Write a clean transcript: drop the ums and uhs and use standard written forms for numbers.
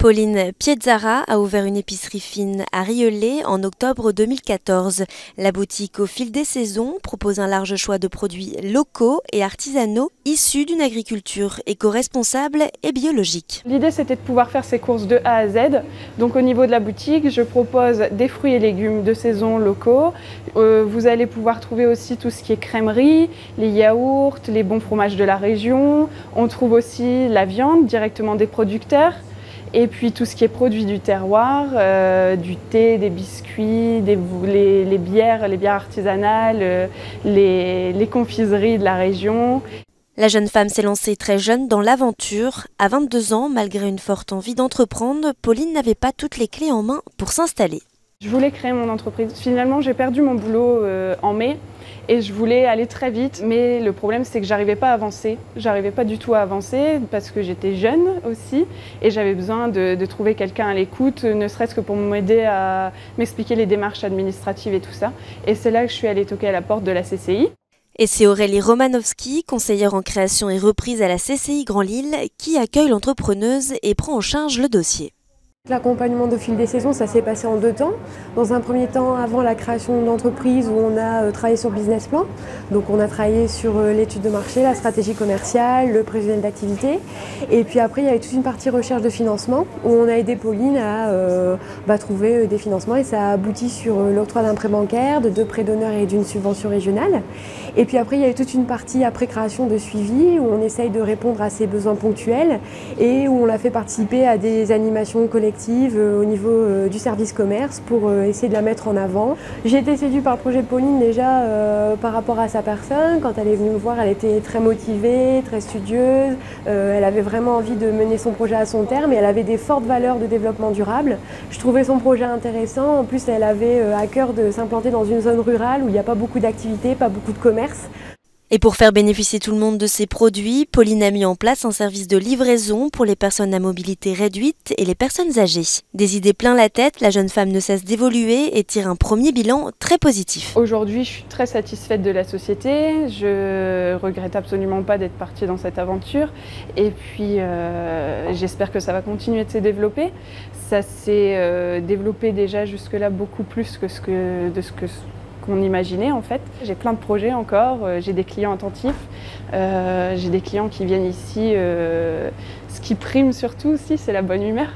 Pauline Piezzara a ouvert une épicerie fine à Rieulé en octobre 2014. La boutique au fil des saisons propose un large choix de produits locaux et artisanaux issus d'une agriculture éco-responsable et biologique. L'idée c'était de pouvoir faire ses courses de A à Z. Donc au niveau de la boutique, je propose des fruits et légumes de saison locaux. Vous allez pouvoir trouver aussi tout ce qui est crèmerie, les yaourts, les bons fromages de la région. On trouve aussi la viande directement des producteurs. Et puis tout ce qui est produit du terroir, du thé, des biscuits, les bières artisanales, les confiseries de la région. La jeune femme s'est lancée très jeune dans l'aventure. À 22 ans, malgré une forte envie d'entreprendre, Pauline n'avait pas toutes les clés en main pour s'installer. Je voulais créer mon entreprise. Finalement, j'ai perdu mon boulot en mai et je voulais aller très vite. Mais le problème, c'est que j'arrivais pas à avancer. J'arrivais pas du tout à avancer parce que j'étais jeune aussi et j'avais besoin de trouver quelqu'un à l'écoute, ne serait-ce que pour m'aider à m'expliquer les démarches administratives et tout ça. Et c'est là que je suis allée toquer à la porte de la CCI. Et c'est Aurélie Romanowski, conseillère en création et reprise à la CCI Grand Lille, qui accueille l'entrepreneuse et prend en charge le dossier. L'accompagnement de fil des saisons, ça s'est passé en 2 temps. Dans un premier temps, avant la création d'entreprise, où on a travaillé sur le business plan. Donc on a travaillé sur l'étude de marché, la stratégie commerciale, le prévisionnel d'activité. Et puis après, il y avait toute une partie recherche de financement, où on a aidé Pauline à trouver des financements. Et ça a abouti sur l'octroi d'un prêt bancaire, de 2 prêts d'honneur et d'une subvention régionale. Et puis après, il y avait toute une partie après création de suivi, où on essaye de répondre à ses besoins ponctuels et où on l'a fait participer à des animations collectives au niveau du service commerce pour essayer de la mettre en avant. J'ai été séduite par le projet de Pauline déjà par rapport à sa personne. Quand elle est venue me voir, elle était très motivée, très studieuse. Elle avait vraiment envie de mener son projet à son terme et elle avait des fortes valeurs de développement durable. Je trouvais son projet intéressant. En plus, elle avait à cœur de s'implanter dans une zone rurale où il n'y a pas beaucoup d'activités, pas beaucoup de commerce. Et pour faire bénéficier tout le monde de ces produits, Pauline a mis en place un service de livraison pour les personnes à mobilité réduite et les personnes âgées. Des idées plein la tête, la jeune femme ne cesse d'évoluer et tire un premier bilan très positif. Aujourd'hui, je suis très satisfaite de la société. Je regrette absolument pas d'être partie dans cette aventure. Et puis, j'espère que ça va continuer de se développer. Ça s'est développé déjà jusque-là beaucoup plus que ce qu'on imaginait en fait. J'ai plein de projets encore, j'ai des clients attentifs, j'ai des clients qui viennent ici. Ce qui prime surtout aussi, c'est la bonne humeur.